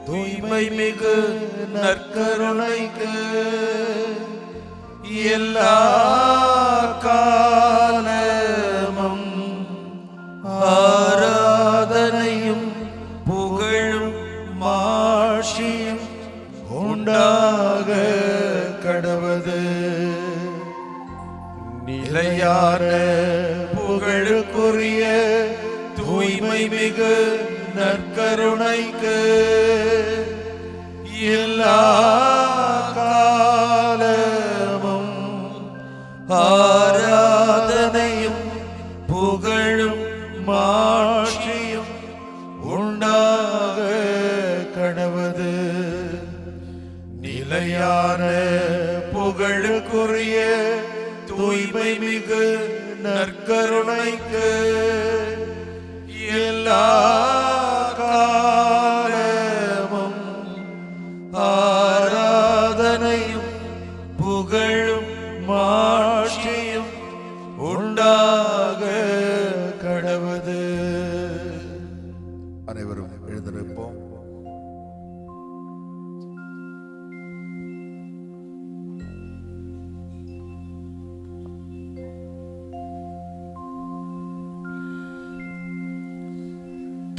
தூய்மை மிகு நற்கருணைக்கு எல்லா காலமும் ஆராதனையும் புகழும் மாட்சியும் உண்டாக கடவது. நிலையான புகழுக்குரிய தூய்மை மிகு நற்கருணைக்கு எல்லா காலமும் ஆராதனையும் புகழும் மாட்சியும் உண்டாக கடவது. நிலையான புகழுக்குரிய தூய்மை மிகு நற்கருணைக்கு எல்லா காலமும் ஆராதனையும் புகழும் மாட்சியும் உண்டாக கடவது. அனைவரும் எழுந்திருப்போம்.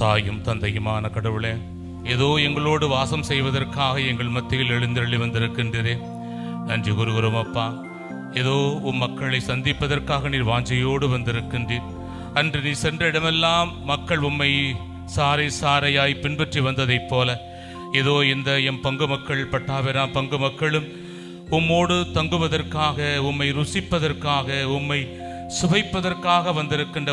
தாயும் தந்தையுமான கடவுளே, ஏதோ எங்களோடு வாசம் செய்வதற்காக எங்கள் மத்தியில் எழுந்தருளி வந்திருக்கின்றே. நன்றி கூறுகிறோம் அப்பா. ஏதோ மக்களை சந்திப்பதற்காக நீர் வாஞ்சையோடு வந்திருக்கின்றீர். அன்று நீ சென்ற இடமெல்லாம் மக்கள் உம்மை சாறை சாறையாய் பின்பற்றி வந்ததைப் போல ஏதோ இந்த எம் பங்கு மக்கள் பட்டாபிரா பங்கு மக்களும் உம்மோடு தங்குவதற்காக, உம்மை ருசிப்பதற்காக, உம்மை சுவைப்பதற்காக வந்திருக்கின்ற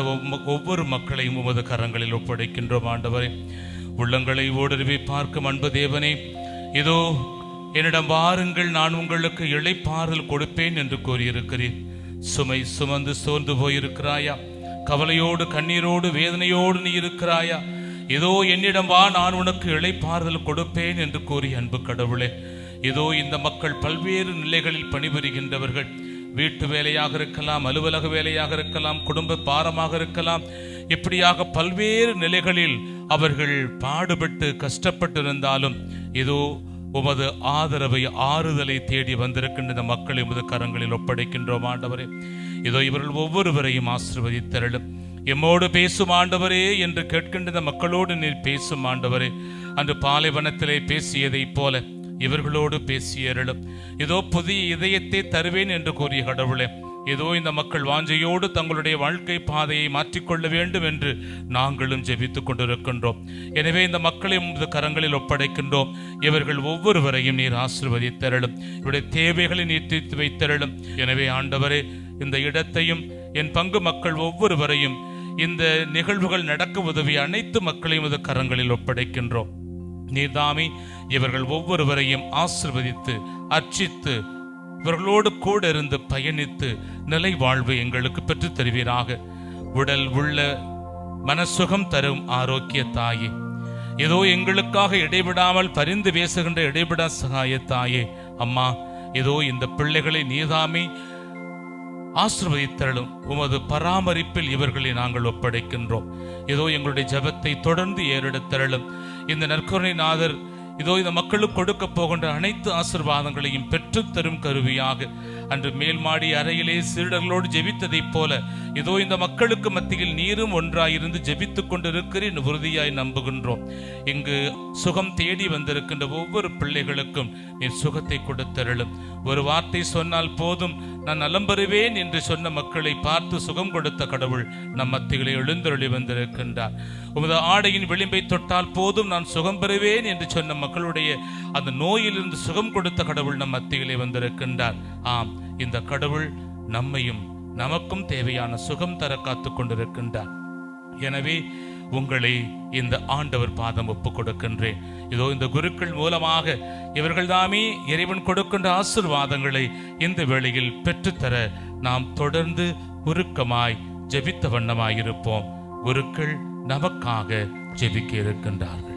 ஒவ்வொரு மக்களையும் உமது கரங்களில் ஒப்படைக்கின்றோம் ஆண்டவரே. உள்ளங்களை ஓடருவி பார்க்கும் அன்பு தேவனே, இதோ என்னிடம் வாருங்கள், நான் உங்களுக்கு இளைப்பாறுதல் கொடுப்பேன் என்று கூறியிருக்கிறேன். சுமை சுமந்து சோர்ந்து போயிருக்கிறாயா? கவலையோடு கண்ணீரோடு வேதனையோடு நீ இருக்கிறாயா? இதோ என்னிடம் வா, நான் உனக்கு இளைப்பாறுதல் கொடுப்பேன் என்று கூறி அன்பு கடவுளே, இதோ இந்த மக்கள் பல்வேறு நிலைகளில் பணிபுரிகின்றவர்கள். வீட்டு வேலையாக இருக்கலாம், அலுவலக வேலையாக இருக்கலாம், குடும்ப பாரமாக இருக்கலாம். இப்படியாக பல்வேறு நிலைகளில் அவர்கள் பாடுபட்டு கஷ்டப்பட்டிருந்தாலும் இதோ உமது ஆதரவை ஆறுதலை தேடி வந்திருக்கின்ற இந்த மக்களை உமது கரங்களில் ஒப்படைக்கின்றோம் ஆண்டவரே. இதோ இவர்கள் ஒவ்வொருவரையும் ஆசீர்வதித்தருளும். எம்மோடு பேசும் ஆண்டவரே என்று கேட்கின்ற இந்த மக்களோடு நீர் பேசும் ஆண்டவரே. அன்று பாலைவனத்திலே பேசியதைப் போல இவர்களோடு பேசியருளும். இதோ புதிய இதயத்தை தருவேன் என்று கூறிய கடவுளே, இதோ இந்த மக்கள் வாஞ்சையோடு தங்களுடைய வாழ்க்கை பாதையை மாற்றிக்கொள்ள வேண்டும் என்று நாங்களும் ஜெபித்துக் கொண்டிருக்கின்றோம். எனவே இந்த மக்களை உமது கரங்களில் ஒப்படைக்கின்றோம். இவர்கள் ஒவ்வொருவரையும் நீர் ஆசீர்வதித்தருளும். இவருடைய தேவைகளை நீர் தீர்த்து வைத்தருளும். எனவே ஆண்டவரே, இந்த இடத்தையும் என் பங்கு மக்கள் ஒவ்வொருவரையும் இந்த நிகழ்வுகள் நடக்க உதவி அனைத்து மக்களையும் உமது கரங்களில் ஒப்படைக்கின்றோம். நீர்தாமே இவர்கள் ஒவ்வொருவரையும் ஆசீர்வதித்து அர்ச்சித்து இவர்களோடு கூட இருந்து பயணித்து நிலை வாழ்வு எங்களுக்கு பெற்றுத் தருவீராக. உடல் உள்ள மனசுகம் தரும் ஆரோக்கிய தாயே, ஏதோ எங்களுக்காக இடைவிடாமல் பரிந்து பேசுகின்ற இடைவிடா சகாய தாயே, அம்மா ஏதோ இந்த பிள்ளைகளை நீதாமே ஆசீர்வதித்தருளும். உமது பராமரிப்பில் இவர்களை நாங்கள் ஒப்படைக்கின்றோம். ஏதோ எங்களுடைய ஜெபத்தை தொடர்ந்து ஏறெடுத்தருளும். இந்த நற்கருணை நாதர் இதோ இந்த மக்களுக்கு கொடுக்க போகின்ற அனைத்து ஆசீர்வாதங்களையும் பெற்றுத்தரும் கருவியாக அன்று மேல்மாடி அறையிலே சீடர்களோடு ஜெபித்ததைப் போல இதோ இந்த மக்களுக்கு மத்தியில் நீரும் ஒன்றாயிருந்து ஜெபித்துக் கொண்டிருக்கிறேன் உறுதியாய் நம்புகின்றோம். இங்கு சுகம் தேடி வந்திருக்கின்ற ஒவ்வொரு பிள்ளைகளுக்கும் நீர் சுகத்தை கொடுத்தருளும். ஒரு வார்த்தை சொன்னால் போதும் நான் நலம் பெறுவேன் என்று சொன்ன மக்களை பார்த்து சுகம் கொடுத்த கடவுள் நம் மத்தியிலே எழுந்தருளி வந்திருக்கின்றார். உமது ஆடையின் விளிம்பை தொட்டால் போதும் நான் சுகம் பெறுவேன் என்று சொன்ன மக்களுடைய அந்த நோயிலிருந்து சுகம் கொடுத்த கடவுள் நம் மத்தியிலே வந்திருக்கின்றார். ஆம், இந்த கடவுள் நம்மையும் நமக்கும் தேவையான சுகம் தர காத்துக் கொண்டிருக்கின்றார். எனவே உங்களை இந்த ஆண்டவர் பாதம் ஒப்புக் கொடுக்கின்றேன். இதோ இந்த குருக்கள் மூலமாக இவர்கள் தாமே இறைவன் கொடுக்கின்ற ஆசீர்வாதங்களை இந்த வேளையில் பெற்றுத்தர நாம் தொடர்ந்து உருக்கமாய் ஜெபித்த வண்ணமாயிருப்போம். குருக்கள் நமக்காக ஜெபிக்க இருக்கின்றார்கள்.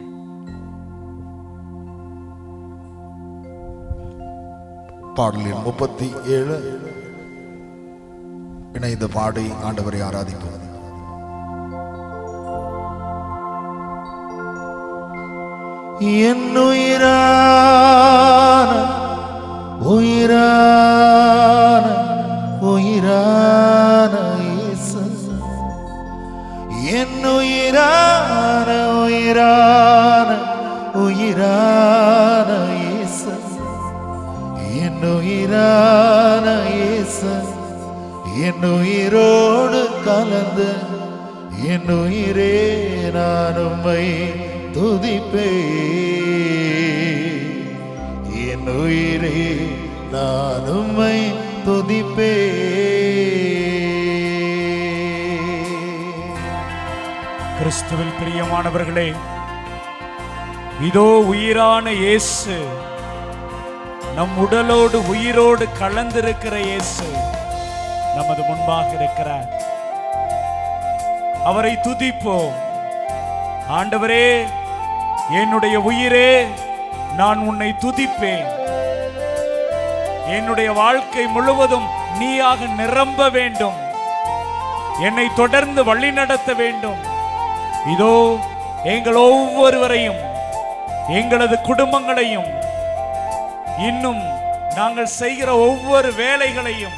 பாடலின் 37 இணைந்து பாடி ஆண்டவரை ஆராதிப்போம். என் உயிரான உயிரான உயிரான இயேசு, என் உயிரான உயிரான உயிரான இயேசு, என் உயிரான இயேசு, என் உயிரோடு கலந்து என் உயிரே நான் உம்மை துதிப்பேன், என் உயிரே நான் உம்மை துதிப்பேன். கிறிஸ்துவில் பிரியமானவர்களே, இதோ உயிரான இயேசு, நம் உடலோடு உயிரோடு கலந்திருக்கிற இயேசு நமது முன்பாக இருக்கிறார். அவரை துதிப்போம். ஆண்டவரே, என்னுடைய உயிரே, நான் உன்னை துதிப்பேன். என்னுடைய வாழ்க்கை முழுவதும் நீயாக நிரம்ப வேண்டும். என்னை தொடர்ந்து வழி நடத்த வேண்டும். இதோ எங்கள் ஒவ்வொருவரையும், எங்களது குடும்பங்களையும், இன்னும் நாங்கள் செய்கிற ஒவ்வொரு வேலைகளையும்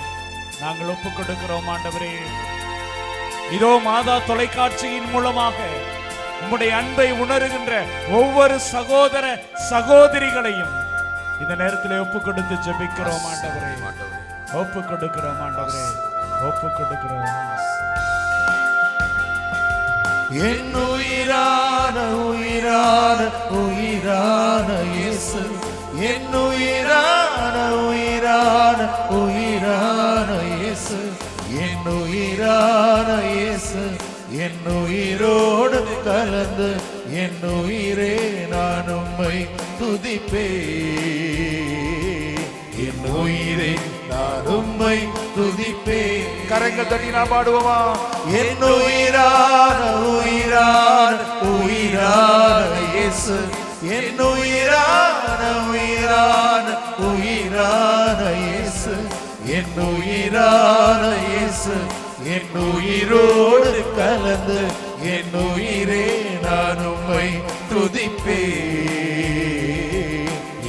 நாங்கள் ஒப்புக் கொடுக்கிறோம். ஆண்டவரே, இதோ மாதா தொலைக்காட்சியின் மூலமாக உம்முடைய அன்பை உணர்கின்ற ஒவ்வொரு சகோதர சகோதரிகளையும் இந்த நேரத்தில் ஒப்புக் கொடுத்து ஜெபிக்கிறோம். ஆண்டவரே, ஒப்புக் கொடுக்கிறோம். ஆண்டவரே, ஒப்புக் கொடுக்கிறோம். என் உயிரான உயிரான உயிரான இயேசு, என் உயிரான உயிரான உயிரான இயேசு, என் உயிரான இயேசு, என் உயிரோடு கலந்து என் உயிரே நான் உம்மை துதிப்பேன், என் உயிரே நான் உம்மை துதிப்பேன். கரங்கள் தட்டி நான் பாடுவோமா? என் உயிரான உயிரான உயிரான இயேசு, என் உயிரான உயிரான உயிரான இயேசு, என் உயிரான இயேசு, என் உயிரோடு கலந்து என் உயிரே நான் உம்மை துதிப்பேன்,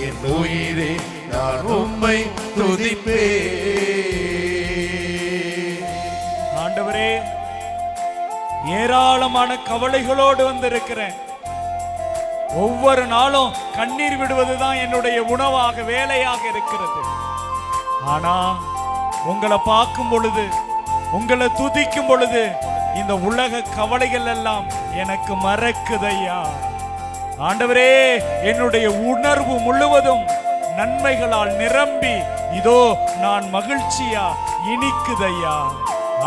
என் உயிரே நான் உம்மை துதிப்பேன். ஆண்டவரே, ஏராளமான கவலைகளோடு வந்திருக்கிறேன். ஒவ்வொரு நாளும் கண்ணீர் விடுவதுதான் என்னுடைய உணவாக, வேலையாக இருக்கிறது. ஆனா உங்களை பார்க்கும் பொழுது, உங்களை துதிக்கும் பொழுது இந்த உலக கவலைகள் எல்லாம் எனக்கு மறக்குதையா. ஆண்டவரே, என்னுடைய உணர்வு முழுவதும் நன்மைகளால் நிரம்பி இதோ நான் மகிழ்ச்சியா இனிக்குதையா.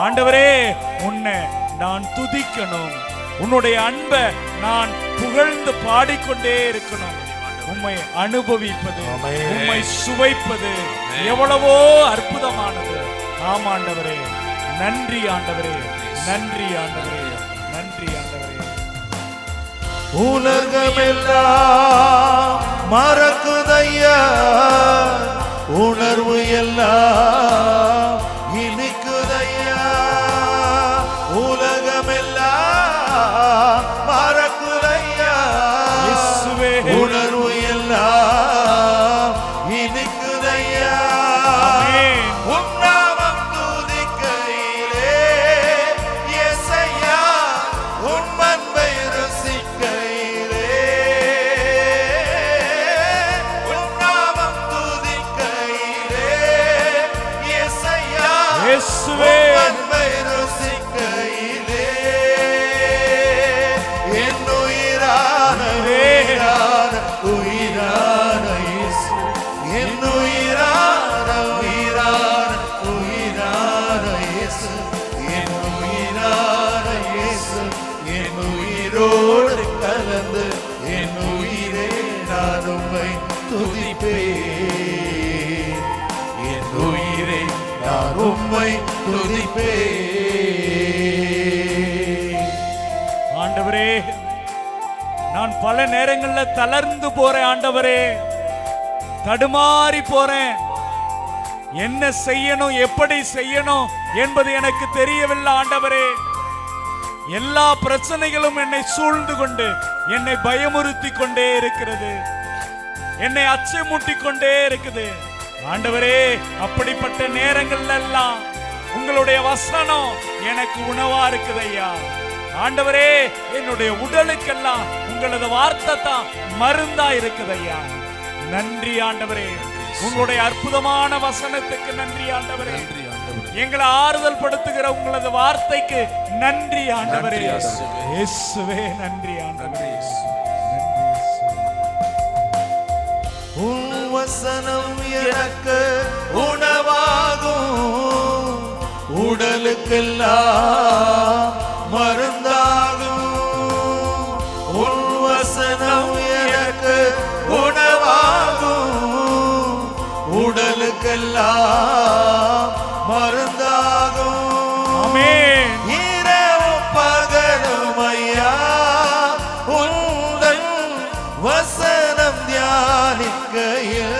ஆண்டவரே, உன்னை நான் துதிக்கணும். உன்னுடைய அன்பை நான் புகழ்ந்து பாடிக்கொண்டே இருக்கணும். உம்மை அனுபவிப்பது, உம்மை சுவைப்பது எவ்வளவோ அற்புதமானது. ஆமாண்டவரே, நன்றி ஆண்டவரே, நன்றி ஆண்டவரே, நன்றி ஆண்டவரே. உலகமெல்லாம் மறக்குதையா, உணர்வு எல்லாம் இனிக்குதையா. உலகமெல்லாம் மறக்குதையா, உணர்வு எல்லாம் இனிக்குதையா. உம் நாமம் துதிக்கையிலே இயேசையா, உம் அன்பை ருசிக்கையிலே, உம் நாமம் துதிக்கையிலே இயேசையா, இயேசுவே, உம் அன்பை ருசிக்கையிலே, என் உயிரான உயிரான உயிரான இயேசு, என் உயிரான உயிரான உயிரான இயேசு, என் உயிரான இயேசு, என் உயிரோடு கலந்து என் உயிரே நான் உம்மை துதிப்பேன், என் உயிரே நான் உம்மை துதிப்பேன். ஆண்டவரே, நான் பல நேரங்கள்ல தளர்ந்து போறேன். ஆண்டவரே, தடுமாறி போறேன். என்ன செய்யணும், எப்படி செய்யணும் என்பது எனக்கு தெரியவில்லை. ஆண்டவரே, எல்லா பிரச்சனைகளும் என்னை சூழ்ந்து கொண்டு என்னை பயமுறுத்தி கொண்டே இருக்கிறது, என்னை அச்சமூட்டி கொண்டே இருக்குது. ஆண்டவரே, அப்படிப்பட்ட நேரங்கள்ல எல்லாம் உங்களுடைய வசனம் எனக்கு உணவா இருக்குது ஐயா. ஆண்டவரே, என்னுடைய உடலுக்கெல்லாம் உங்களது வார்த்தை தான் மருந்தா இருக்குது ஐயா. நன்றி ஆண்டவரே, உங்களுடைய அற்புதமான வசனத்துக்கு நன்றி ஆண்டவரே. எங்களை ஆறுதல் படுத்துகிற உங்களது வார்த்தைக்கு நன்றி ஆண்டவரே. இயேசுவே நன்றி ஆண்டவரே. உன் வசனம் எனக்கு உணவாகும், உடலுக்கெல்லாம் மருந்தாகும். உன் வசனம் எனக்கு உணவாகும், உடலுக்கெல்லாம் மருந்தாகும். ஆமென். இரவும் பகலும் ஐயா உந்தன் வசனம் தியானிக்கையில்,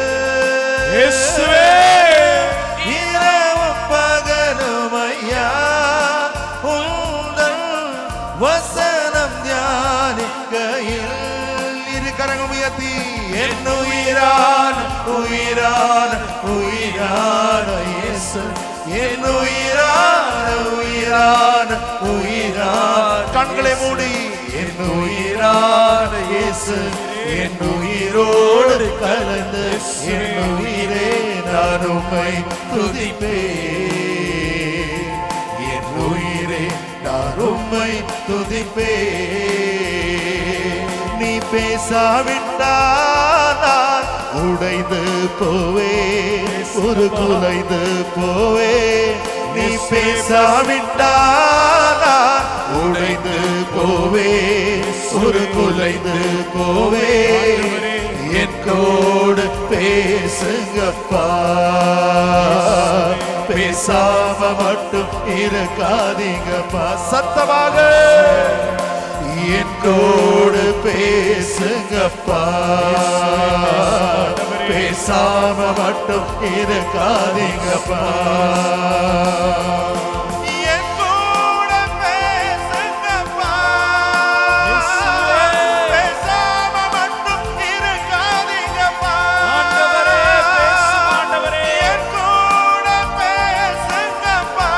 இயேசுவே, இரவும் பகலும் ஐயா உந்தன் வசனம் தியானிக்கையில். இரு கரங்கள் உயர்த்தி, என் உயிரான உயிரான உயிரான இயேசு, என் உயிரான உயிரான உயிரான, கண்களை மூடி, என் உயிரான இயேசு, என் உயிரோடு கலந்து என் உயிரே நான் உம்மை துதிப்பேன். என் உயிரே நான் உம்மை துதிப்பேன். நீ பேசாவிட்டால் நான் உடைந்து போவே, ஒரு குலைந்து போவே. நீ பேசாவிட்டால் நான் உடைந்து போவே, ஒரு குலைந்து போவே. என் கோடு பேசுங்கப்பா, பேசாம மட்டும் இருக்காதீங்கப்பா. சத்தமாக என் கோடு பேசுங்கப்பா, பேசாம மட்டும் இருக்காதீங்கப்பா. என் கூட பேசுங்கப்பா, பேசாம மட்டும் இருக்காதீங்கப்பா. ஆண்டவரே, பேசும் ஆண்டவரே. என் கூட பேசுங்கப்பா,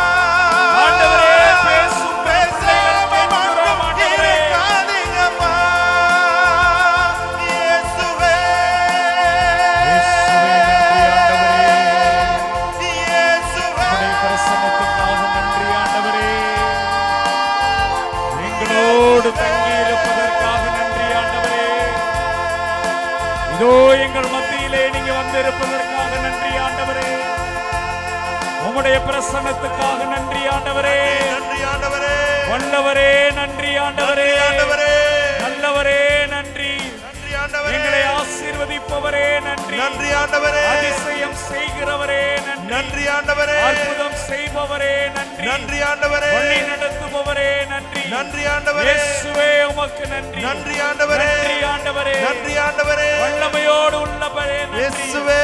ஆண்டவரே, பேசும் பேசாம மட்டும் ஆண்டவரே. இருக்காதீங்கப்பா. இயேசுவே, இயேசுவே, உம்முடைய பிரசன்னத்துக்காக நன்றி ஆண்டவரே. எங்களோடு தங்கி இருப்பதற்காக நன்றி ஆண்டவரே. இதோ எங்கள் மத்தியிலே நீங்க வந்திருப்பதற்காக நன்றி ஆண்டவரே. உம்முடைய பிரசன்னத்துக்காக நன்றி ஆண்டவரே. நன்றி ஆண்டவரே, வல்லவரே நன்றி ஆண்டவரே. ஆண்டவரே, நல்லவரே நன்றி. நன்றி ஆண்டவரே, எங்களை ஆசீர்வதிப்பவரே நன்றி. நன்றி ஆண்டவரே, அதிசயம் செய்கிறவரே நன்றி. நன்றி ஆண்டவரே, அற்புதம் செய்பவரே நன்றி. நன்றி ஆண்டவரே, வழி நடத்துபவரே நன்றி. நன்றி ஆண்டவரே, இயேசுவே உமக்கு நன்றி. நன்றி ஆண்டவரே, நன்றி ஆண்டவரே. நன்றி ஆண்டவரே, வல்லமையோடு உள்ளவரே நன்றி. இயேசுவே,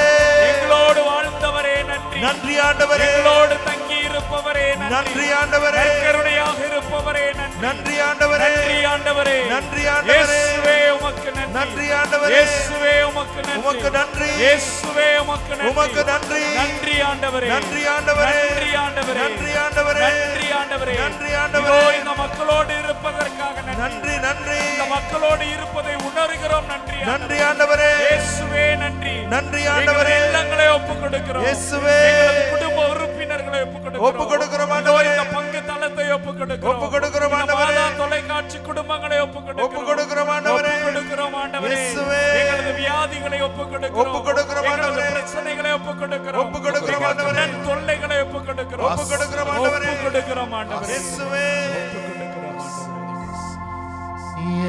எங்களோடு வாழ்ந்தவரே நன்றி. நன்றி ஆண்டவரே, எங்களோடு தங்கி இருப்பவரே நன்றி. நன்றி ஆண்டவரே, கருணையாக இருப்பவரே நன்றி. நன்றி ஆண்டவரே, நன்றி ஆண்டவரே. நன்றி ஆண்டவரே, இயேசுவே உமக்கு நன்றி. நன்றி ஆண்டவரே, இயேசுவே உமக்கு நன்றி. உமக்கு நன்றி, இயேசுவே உமக்கு நன்றி. உமக்கு நன்றி, நன்றி ஆண்டவரே. நன்றி ஆண்டவரே, நன்றி ஆண்டவரே. நன்றி ஆண்டவரே, நன்றி ஆண்டவரே. நன்றி இதோ ஆண்டவரே, இந்த மக்களோடு இருப்பதற்காக நன்றி. நன்றி நன்றி, இந்த மக்களோடு இருப்பதை உணர்கிறோம். நன்றி நன்றி ஆண்டவரே, இயேசுவே நன்றி. நன்றி ஆண்டவரே, எங்கள் இல்லங்களை ஒப்புக் கொடுக்கிறோம். இயேசுவே, எங்களது குடும்ப உறுப்பினர்களை ஒப்புக் ஒப்புக் கொடுக்கிறோம் ஆண்டவரே, இந்த பங்கு தளத்தை ஒப்புக் கொடுக்கிறோம். ஒப்புக் கொடுக்கிறோம் இந்த ஆண்டவரே, மாதா தொலைக்காட்சி குடும்பங்களை ஒப்புக் ஒப்புக் கொடுக்கிறோம் ஆண்டவரே, ஒப்புக் கொடுக்கிறோம் ஆண்டவரே. இயேசுவே, எங்களது வியாதிகளை ஒப்புக் கொடுக்கிறோம். ஒப்புக் கொடுக்கிறோம் எங்களது ஆண்டவரே, பிரச்சனைகளை ஒப்புக் கொடுக்கிறோம். ஒப்புக் கொடுக்கிறோம் எங்களது ஆண்டவரே, கடன் தொல்லைகளை ஒப்புக் கொடுக்கிறோம். ஒப்புக் கொடுக்கிறோம் ஆண்டவரே, ஒப்புக் கொடுக்கிறோம் ஆண்டவரே. இயேசுவே. ஒப்புக் கொடுக்கிறோம் ஆண்டவரே.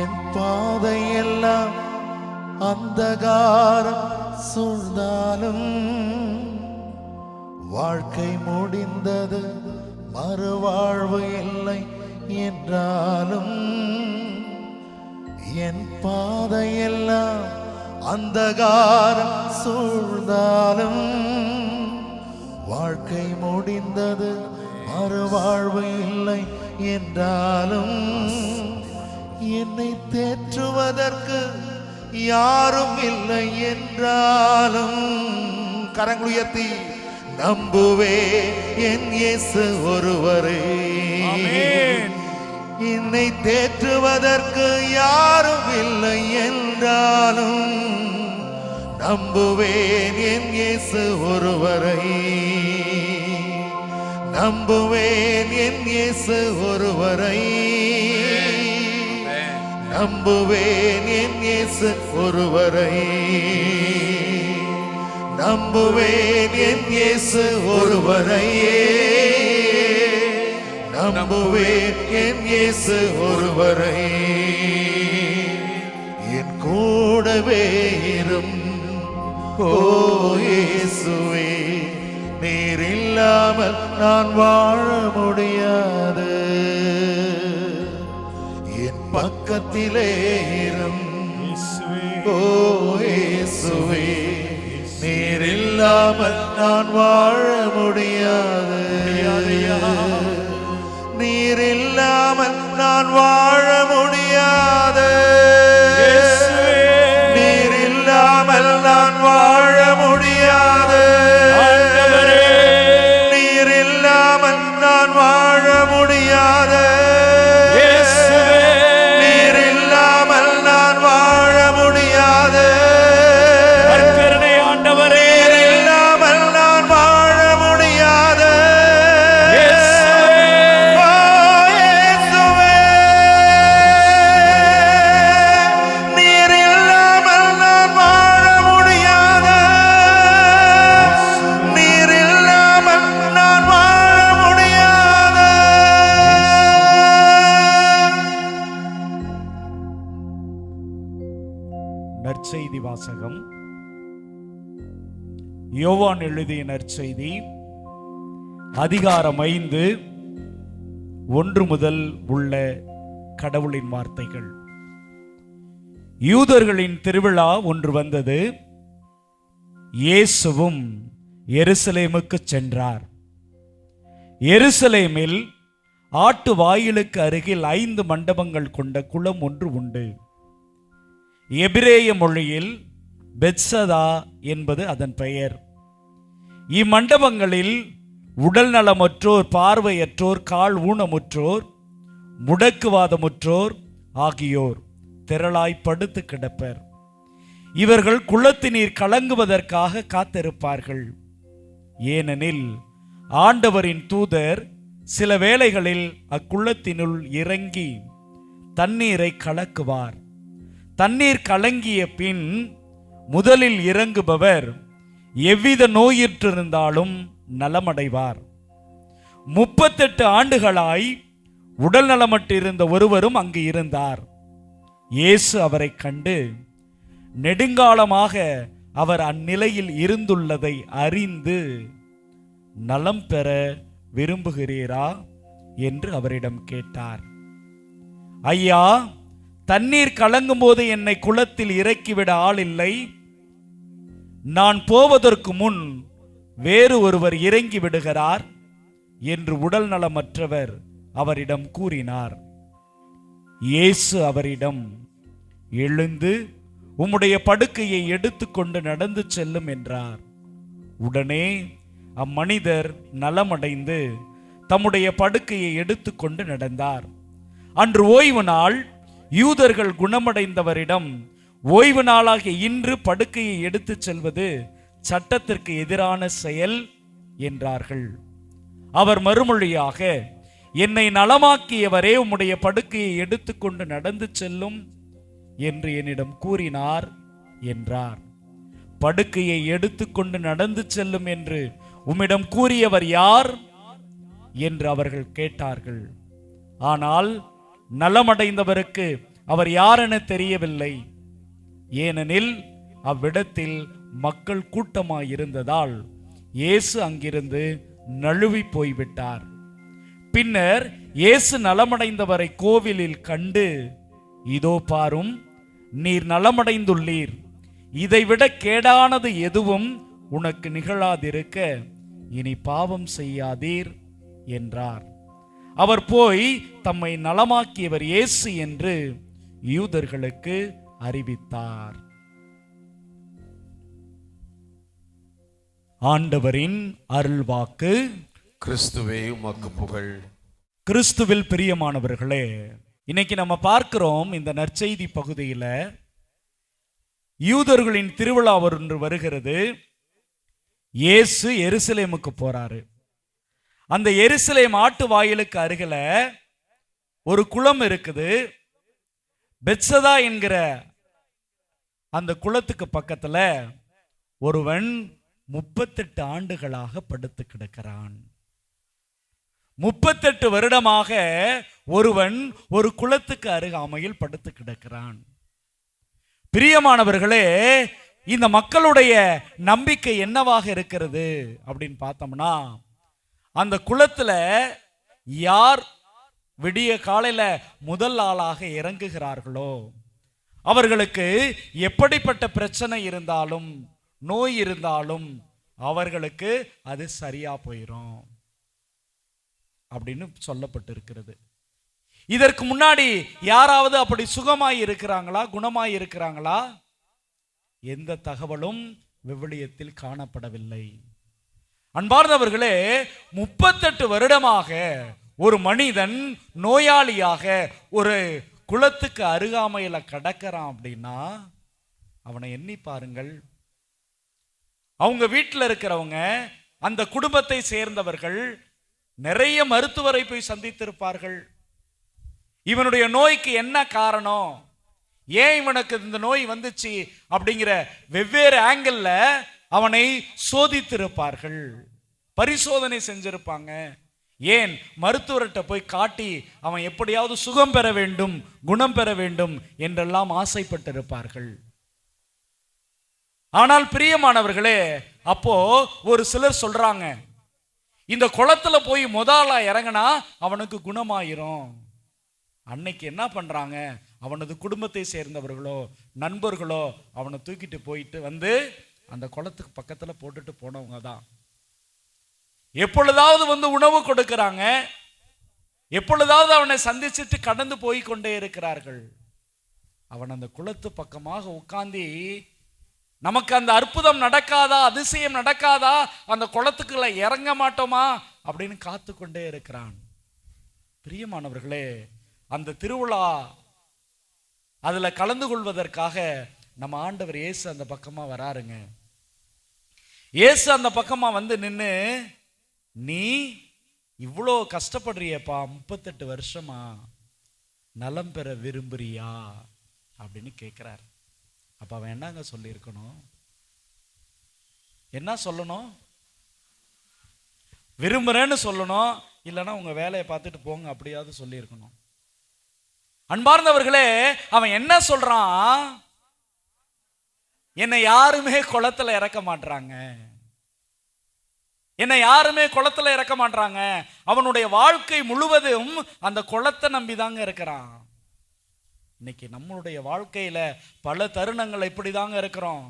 என் பாதையெல்லாம் அந்தகாரம் சூழ்ந்தாலும் வாழ்க்கை முடிந்தது, மறுவாழ்வு இல்லை என்றாலும் என் பாதையெல்லாம் அந்தகாரம் சூழ்ந்தாலும் வாழ்க்கை முடிந்தது, மறுவாழ்வு இல்லை என்றாலும் என்னை தேற்றுவதற்கு யாரும் இல்லை என்றாலும் கரங்கள் உயர்த்தி நம்புவே என் இயேசு ஒருவரே. ஆமென். என்னை தேற்றுவதற்கு யாரும் இல்லை என்றாலும் நம்புவேன் என் இயேசு ஒருவரை. நம்புவேன் என் இயேசு ஒருவரை. நம்புவேன் என் இயேசு ஒருவரை. நம்புவேன் என் இயேசு ஒருவரை. நம்புவேன் என் இயேசு ஒருவரை. என் கூடவே இரும் ஓ இயேசுவே, நீர் இல்லாமல் நான் வாழ முடியாது. என் பக்கத்திலே இரும் ஓ இயேசுவே, நீர் இல்லாமல் நான் வாழ முடியாது. நீர் இல்லாமல் நான் வாழ முடியாது. நீர் இல்லாமல் நான் வாழ முடியாது. நீர் இல்லாமல் நான் வாழ முடியாது. நீர் இல்லாமல் நான் வாழ முடியாது. ஆண்டவரே, நீர் இல்லாமல் நான் வாழ முடியாது. நற்செய்தி வாசகம். யோவான் எழுதிய நற்செய்தி அதிகாரம் 5 1 முதல் உள்ள கடவுளின் வார்த்தைகள். யூதர்களின் திருவிழா ஒன்று வந்தது. இயேசுவும் எருசலேமுக்கு சென்றார். எருசலேமில் ஆட்டு வாயிலுக்கு அருகில் 5 மண்டபங்கள் கொண்ட குளம் ஒன்று உண்டு. எபிரேய மொழியில் பெத்சதா என்பது அதன் பெயர். இம்மண்டபங்களில் உடல் நலமற்றோர், பார்வையற்றோர், கால் ஊனமுற்றோர், முடக்குவாதமுற்றோர் ஆகியோர் திரளாய் படுத்து கிடப்பர். இவர்கள் குளத்தினீர் கலங்குவதற்காக காத்திருப்பார்கள். ஏனெனில் ஆண்டவரின் தூதர் சில வேளைகளில் அக்குளத்தினுள் இறங்கி தண்ணீரை கலக்குவார். தண்ணீர் கலங்கிய பின் முதலில் இறங்குபவர் எவ்வித நோயிற்றிருந்தாலும் நலமடைவார். 38 ஆண்டுகளாய் உடல் நலமற்றிருந்த ஒருவரும் அங்கு இருந்தார். இயேசு அவரை கண்டு நெடுங்காலமாக அவர் அந்நிலையில் இருந்துள்ளதை அறிந்து, நலம் பெற விரும்புகிறீரா என்று அவரிடம் கேட்டார். ஐயா, தண்ணீர் கலங்கும் போது என்னை குளத்தில் இறக்கிவிட ஆள் இல்லை. நான் போவதற்கு முன் வேறு ஒருவர் இறங்கி விடுகிறார் என்று உடல் நலமற்றவர் அவரிடம் கூறினார். இயேசு அவரிடம், எழுந்து உம்முடைய படுக்கையை எடுத்துக்கொண்டு நடந்து செல்லும் என்றார். உடனே அம்மனிதர் நலமடைந்து தம்முடைய படுக்கையை எடுத்துக்கொண்டு நடந்தார். அன்று ஓய்வு நாள். யூதர்கள் குணமடைந்தவரிடம், ஓய்வு நாளாகிய இன்று படுக்கையை எடுத்துச் செல்வது சட்டத்திற்கு எதிரான செயல் என்றார்கள். அவர் மறுமொழியாக, என்னை நலமாக்கியவரே உம்முடைய படுக்கையை எடுத்துக்கொண்டு நடந்து செல்லும் என்று என்னிடம் கூறினார் என்றார். படுக்கையை எடுத்துக்கொண்டு நடந்து செல்லும் என்று உம்மிடம் கூறியவர் யார் என்று அவர்கள் கேட்டார்கள். ஆனால் நலமடைந்தவருக்கு அவர் யாரென தெரியவில்லை. ஏனெனில் அவ்விடத்தில் மக்கள் கூட்டமாயிருந்ததால் இயேசு அங்கிருந்து நழுவி போய்விட்டார். பின்னர் இயேசு நலமடைந்தவரை கோவிலில் கண்டு, இதோ பாரும், நீர் நலமடைந்துள்ளீர். இதைவிட கேடானது எதுவும் உனக்கு நிகழாதிருக்க இனி பாவம் செய்யாதீர் என்றார். அவர் போய் தம்மை நலமாக்கியவர் இயேசு என்று யூதர்களுக்கு அறிவித்தார். ஆண்டவரின் அருள்வாக்கு. கிறிஸ்துவே உமக்கு புகழ். கிறிஸ்துவில் பிரியமானவர்களே, இன்னைக்கு நம்ம பார்க்கிறோம் இந்த நற்செய்தி பகுதியில யூதர்களின் திருவிழா ஒன்று வருகிறது. இயேசு எருசலேமுக்கு போறாரு. அந்த எருசலேம் ஆட்டு வாயிலுக்கு அருகில ஒரு குளம் இருக்குது. பெத்சதா என்கிற அந்த குளத்துக்கு பக்கத்துல ஒருவன் 38 ஆண்டுகளாக படுத்து கிடக்கிறான். 38 வருடமாக ஒருவன் ஒரு குளத்துக்கு அருகாமையில் படுத்து கிடக்கிறான். பிரியமானவர்களே, இந்த மக்களுடைய நம்பிக்கை என்னவாக இருக்கிறது அப்படின்னு பார்த்தோம்னா, அந்த குளத்துல யார் விடிய காலையில முதல் ஆளாக இறங்குகிறார்களோ அவர்களுக்கு எப்படிப்பட்ட பிரச்சனை இருந்தாலும் நோய் இருந்தாலும் அவர்களுக்கு அது சரியா போயிடும் அப்படின்னு சொல்லப்பட்டிருக்கிறது. இதற்கு முன்னாடி யாராவது அப்படி சுகமாய் இருக்கிறாங்களா, குணமாய் இருக்கிறாங்களா? எந்த தகவலும் விவிலியத்தில் காணப்படவில்லை. அன்பார்ந்தவர்களே, 38 வருடமாக ஒரு மனிதன் நோயாளியாக ஒரு குளத்துக்கு அருகாமையில கடக்கிறான் அப்படின்னா அவனை எண்ணி பாருங்கள். அவங்க வீட்டில் இருக்கிறவங்க, அந்த குடும்பத்தை சேர்ந்தவர்கள் நிறைய மருத்துவரை போய் சந்தித்திருப்பார்கள். இவனுடைய நோய்க்கு என்ன காரணம், ஏன் இவனுக்கு இந்த நோய் வந்துச்சு அப்படிங்கிற வெவ்வேறு ஆங்கிள் அவனை சோதித்திருப்பார்கள், பரிசோதனை செஞ்சிருப்பாங்க. ஏன் மருத்துவர்கிட்ட போய் காட்டி அவன் எப்படியாவது சுகம் பெற வேண்டும், குணம் பெற வேண்டும் என்றெல்லாம் ஆசைப்பட்டிருப்பார்கள். ஆனால் பிரியமானவர்களே, அப்போ ஒரு சிலர் சொல்றாங்க, இந்த குளத்துல போய் முதலா இறங்கினா அவனுக்கு குணமாயிரும். அன்னைக்கு என்ன பண்றாங்க, அவனது குடும்பத்தை சேர்ந்தவர்களோ நண்பர்களோ அவனை தூக்கிட்டு போயிட்டு வந்து அந்த குளத்துக்கு பக்கத்துல போட்டுட்டு போனவங்க தான். எப்பொழுதாவது வந்து உணவு கொடுக்கிறாங்க, எப்பொழுதாவது அவனை சந்திச்சுட்டு கடந்து போய் கொண்டே இருக்கிறார்கள். அவன் அந்த குளத்து பக்கமாக உட்கார்ந்து, நமக்கு அந்த அற்புதம் நடக்காதா, அதிசயம் நடக்காதா, அந்த குளத்துக்குள்ள இறங்க மாட்டோமா அப்படின்னு காத்து கொண்டே இருக்கிறான். பிரியமானவர்களே, அந்த திருவிழா அதுல கலந்து கொள்வதற்காக நம்ம ஆண்டவர் இயேசு அந்த பக்கமா வராருங்க. இயேசு அந்த பக்கமா வந்து நின்று, நீ இவ்வளோ கஷ்டப்படுறியப்பா, 38 வருஷமா நலம் பெற விரும்புறியா அப்படின்னு கேட்கிறார். அப்ப அவன் என்னங்க சொல்லியிருக்கணும், என்ன சொல்லணும்? விரும்புறேன்னு சொல்லணும், இல்லைன்னா உங்க வேலையை பார்த்துட்டு போங்க அப்படியாவது சொல்லியிருக்கணும். அன்பார்ந்தவர்களே, அவன் என்ன சொல்றான், என்னை யாருமே குளத்துல இறக்க மாட்டாங்க, என்னை யாருமே குளத்துல இறக்க மாட்டாங்க. அவனுடைய வாழ்க்கை முழுவதும் அந்த குளத்தை நம்பிதாங்க இருக்கிறான். இன்னைக்கு நம்மளுடைய வாழ்க்கையில பல தருணங்கள் இப்படிதாங்க இருக்கிறோம்.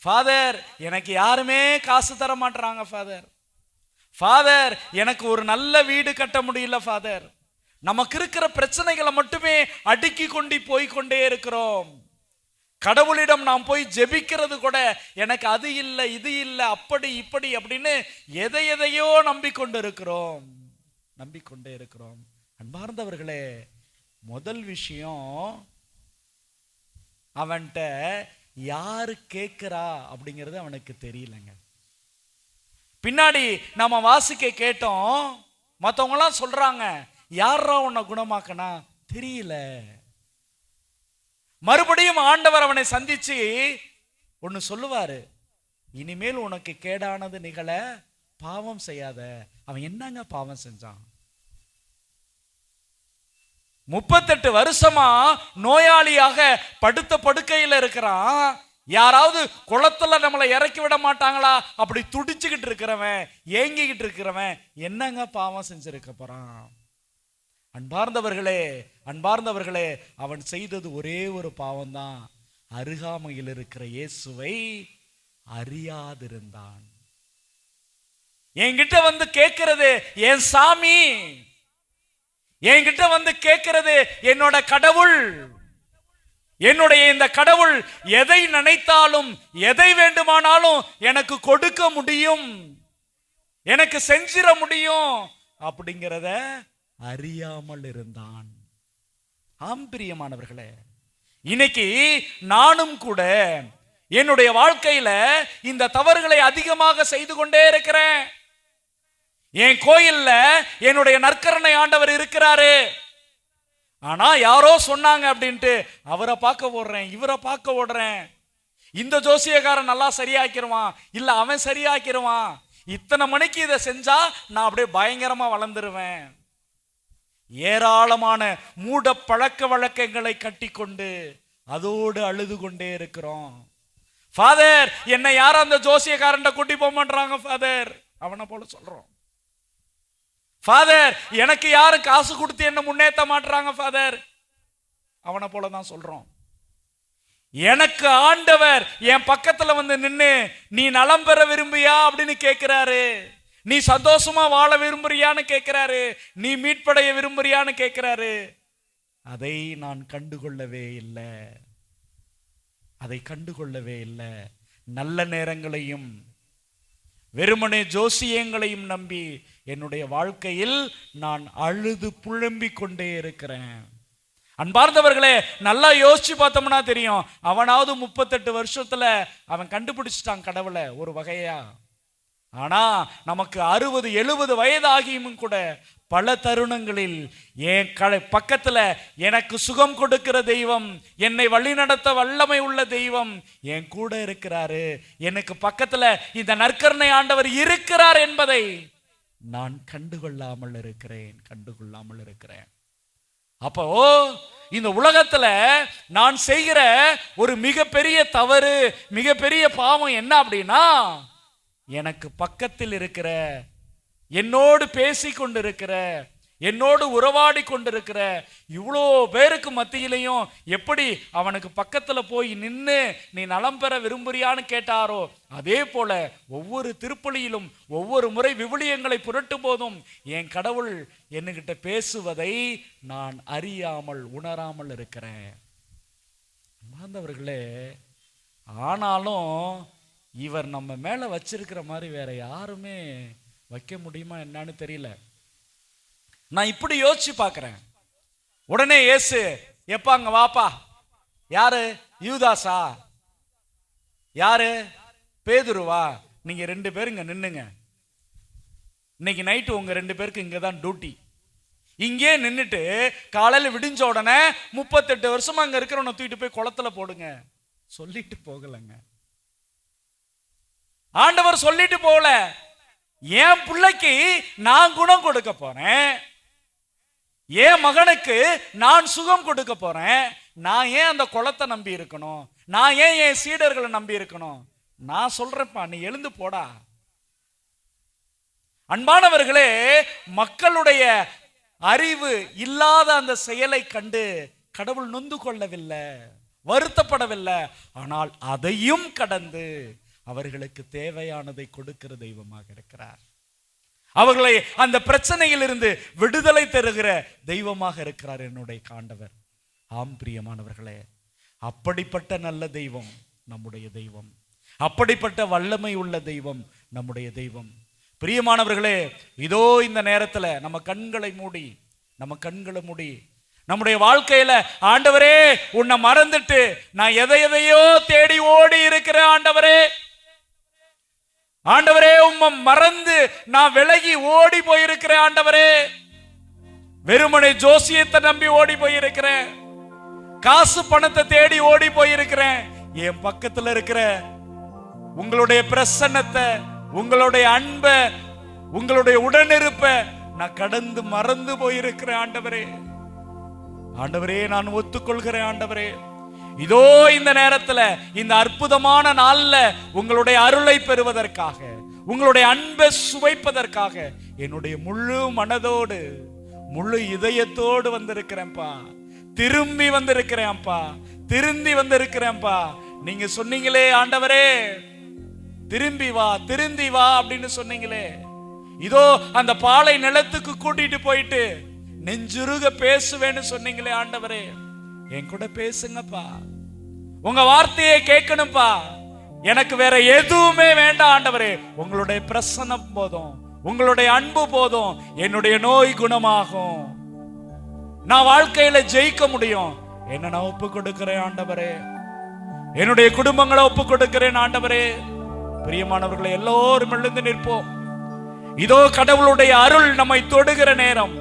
ஃபாதர், எனக்கு யாருமே காசு தர மாட்டாங்க ஃபாதர். ஃபாதர், எனக்கு ஒரு நல்ல வீடு கட்ட முடியல ஃபாதர். நமக்கு இருக்கிற பிரச்சனைகளை மட்டுமே அடுக்கி கொண்டு போய்கொண்டே இருக்கிறோம். கடவுளிடம் நாம் போய் ஜெபிக்கிறது கூட, எனக்கு அது இல்லை இது இல்லை அப்படி இப்படி அப்படின்னு எதையோ நம்பிக்கொண்டே இருக்கிறோம். அன்பார்ந்தவர்களே, முதல் விஷயம், அவன்கிட்ட யாரு கேட்கிறா அப்படிங்கிறது அவனுக்கு தெரியலங்க. பின்னாடி நாம வாசிக்க கேட்டோம், மற்றவங்களாம் சொல்றாங்க, யாரா உன்னை குணமாக்கனா தெரியல. மறுபடியும் ஆண்டவர் அவனை சந்திச்சு ஒன்னு சொல்லுவாரு, இனிமேல் உனக்கு கேடானது நிகழ பாவம் செய்யாத. அவன் என்னங்க பாவம் செஞ்சான்? 38 வருஷமா நோயாளியாக படுத்த படுக்கையில் இருக்கிறான். யாராவது குளத்துல நம்மளை இறக்கி விட மாட்டாங்களா அப்படி துடிச்சுக்கிட்டு இருக்கிறவன், ஏங்கிக்கிட்டு இருக்கிறவன் என்னங்க பாவம் செஞ்சிருக்க போறான்? அன்பார்ந்தவர்களே, அவன் செய்தது ஒரே ஒரு பாவம் தான், அருகாமையில் இருக்கிற இயேசுவை அறியாதிருந்தான். என்கிட்ட வந்து கேட்கிறது, என் சாமி என்கிட்ட வந்து கேட்கிறது என்னோட கடவுள். என்னுடைய இந்த கடவுள் எதை நினைத்தாலும் எதை வேண்டுமானாலும் எனக்கு கொடுக்க முடியும், எனக்கு செஞ்சிட முடியும் அப்படிங்கிறத அறியாமல் இருந்தான். ஆம் பிரியமானவர்களே, இன்னைக்கு நானும் கூட என்னுடைய வாழ்க்கையில இந்த தவறுகளை அதிகமாக செய்து கொண்டே இருக்கிறேன். என் கோயில்ல என்னுடைய நற்கருணை ஆண்டவர் இருக்கிறாரு, ஆனா யாரோ சொன்னாங்க அப்படின்ட்டு அவரை பார்க்க ஓடுறேன், இவரை பார்க்க ஓடுறேன். இந்த ஜோசியக்காரன் நல்லா சரியாக்கிடுவான், இல்ல அவன் சரியாக்கிடுவான், இத்தனை மணிக்கு இதை செஞ்சா நான் அப்படியே பயங்கரமா வளர்ந்துருவேன். ஏராளமான மூட பழக்க வழக்கங்களை கட்டி கொண்டு அதோடு அழுது கொண்டே இருக்கிறோம். ஃபாதர், என்னை யாரும் அந்த ஜோசியக்காரன் கூட்டி போக மாட்டாங்க ஃபாதர், அவனை போல சொல்றோம். ஃபாதர், எனக்கு யாரும் காசு கொடுத்து என்ன முன்னேற்ற மாட்டாங்க ஃபாதர், அவனை போலதான் சொல்றோம். எனக்கு ஆண்டவர் என் பக்கத்துல வந்து நின்னு நீ நலம் பெற விரும்பியா அப்படின்னு கேட்கிறாரு, நீ சந்தோஷமா வாழ விரும்புறியான்னு கேட்கிறாரு, நீ மீட்படைய விரும்புறியான்னு கேட்கிறாரு. அதை நான் கண்டுகொள்ளவே இல்லை, அதை கண்டுகொள்ளவே இல்லை. நல்ல நேரங்களையும் வெறுமனே ஜோசியங்களையும் நம்பி என்னுடைய வாழ்க்கையில் நான் அழுது புலம்பிக் கொண்டே இருக்கிறேன். அன்பார்ந்தவர்களே, நல்லா யோசிச்சு பார்த்தோம்னா தெரியும், அவனாவது 38 வருஷத்துல அவன் கண்டுபிடிச்சிட்டான் கடவுளை ஒரு வகையா. ஆனா நமக்கு 60-70 வயது ஆகியும் கூட பல தருணங்களில் என் பக்கத்துல எனக்கு சுகம் கொடுக்கிற தெய்வம், என்னை வழி நடத்த வல்லமை உள்ள தெய்வம் என் கூட இருக்கிறாரு, எனக்கு பக்கத்துல இந்த நற்கருணை ஆண்டவர் இருக்கிறார் என்பதை நான் கண்டுகொள்ளாமல் இருக்கிறேன். அப்போ இந்த உலகத்துல நான் செய்கிற ஒரு மிகப்பெரிய தவறு, மிகப்பெரிய பாவம் என்ன அப்படின்னா, எனக்கு பக்கத்தில் இருக்கிற, என்னோடு பேசி கொண்டிருக்கிற, என்னோடு உறவாடி கொண்டிருக்கிற இவ்வளோ பேருக்கு மத்தியிலையும் எப்படி அவனுக்கு பக்கத்துல போய் நின்று நீ நலம் பெற விரும்புறியான்னு கேட்டாரோ, அதே போல ஒவ்வொரு திருப்பலியிலும் ஒவ்வொரு முறை விவிலியங்களை புரட்டும் போதும் என் கடவுள் என்கிட்ட பேசுவதை நான் அறியாமல் உணராமல் இருக்கிறேன். மாந்தவர்களே, ஆனாலும் இவர் நம்ம மேல வச்சிருக்கிற மாதிரி வேற யாருமே வைக்க முடியுமா என்னன்னு தெரியல. நான் இப்படி யோசிச்சு பார்க்கிறேன். உடனே இயேசு, எப்பா அங்க வாப்பா. யாரு? யூதாசா? யாரு? பேதுருவா? நீங்க 2 பேரும் இங்க நின்னுங்க, இன்னைக்கு நைட்டு உங்க 2 பேருக்கு இங்கதான் டியூட்டி. இங்கே நின்னுட்டு காலையில விடிஞ்ச உடனே 38 வருஷமா அங்க இருக்கிறவனை தூக்கிட்டு போய் குளத்துல போடுங்க சொல்லிட்டு போகலங்க. ஆண்டவர் சொல்லிட்டு போகல, என் பிள்ளைக்கு நான் குணம் கொடுக்க போறேன், என் மகனுக்கு நான் சுகம் கொடுக்க போறேன். நான் ஏன் அந்த குளத்தை நம்பி இருக்கணும்? நான் ஏன் என் சீடர்களை நம்பி இருக்கணும்? நான் சொல்றேன்ப்பா, நீ எழுந்து போடா. அன்பானவர்களே, மக்களுடைய அறிவு இல்லாத அந்த செயலை கண்டு கடவுள் நொந்து கொள்ளவில்லை, வருத்தப்படவில்லை. ஆனால் அதையும் கடந்து அவர்களுக்கு தேவையானதை கொடுக்கிற தெய்வமாக இருக்கிறார். அவர்களை அந்த பிரச்சனையில் இருந்து விடுதலை தருகிற தெய்வமாக இருக்கிறார் என்னுடைய ஆண்டவர். ஆம் பிரியமானவர்களே, அப்படிப்பட்ட நல்ல தெய்வம் நம்முடைய தெய்வம், அப்படிப்பட்ட வல்லமை உள்ள தெய்வம் நம்முடைய தெய்வம். பிரியமானவர்களே, இதோ இந்த நேரத்துல நம்ம கண்களை மூடி நம்முடைய வாழ்க்கையில, ஆண்டவரே உன்னை மறந்துட்டு நான் எதையோ தேடி ஓடி இருக்கிறேன் ஆண்டவரே, ஆண்டவரே உம்மை மறந்து நான் விலகி ஓடி போயிருக்கிறேன் ஆண்டவரே, வெறுமனை ஜோசியத்தை நம்பி ஓடி போயிருக்கிறேன், காசு பணத்தை தேடி ஓடி போயிருக்கிறேன். என் பக்கத்துல இருக்கிற உங்களுடைய பிரசன்னத்தை, உங்களுடைய அன்பை, உங்களுடைய உடனிருப்ப நான் கடந்து மறந்து போயிருக்கிறேன் ஆண்டவரே. ஆண்டவரே, நான் ஒத்துக்கொள்கிறேன் ஆண்டவரே. இதோ இந்த நேரத்துல, இந்த அற்புதமான நாள்ல உங்களுடைய அருளை பெறுவதற்காக, உங்களுடைய அன்பை சுவைப்பதற்காக என்னுடைய முழு மனதோடு முழு இதயத்தோடு வந்திருக்கிறேன்ப்பா, திரும்பி வந்திருக்கிறேன்ப்பா. நீங்க சொன்னீங்களே ஆண்டவரே, திரும்பி வா அப்படின்னு சொன்னீங்களே. இதோ அந்த பாலை நிலத்துக்கு கூட்டிட்டு போயிட்டு நெஞ்சுருக பேசுவேன்னு சொன்னீங்களே ஆண்டவரே, என் கூட பேசுங்கப்பா. உங்க வார்த்தையை கேட்கணும்பா. எனக்கு வேற எதுவுமே வேண்டாம் ஆண்டவரே. உங்களுடைய பிரசன்னம் போதும், உங்களுடைய அன்பு போதும். என்னுடைய நோய் குணமாகும், நான் வாழ்க்கையில ஜெயிக்க முடியும். என்ன நான் ஒப்பு கொடுக்கிறேன் ஆண்டவரே. என்னுடைய குடும்பங்களை ஒப்பு கொடுக்கிறேன் ஆண்டவரே. பிரியமானவர்களை, எல்லோரும் எழுந்து நிற்போம். இதோ கடவுளுடைய அருள் நம்மை தொடுகிற நேரம்.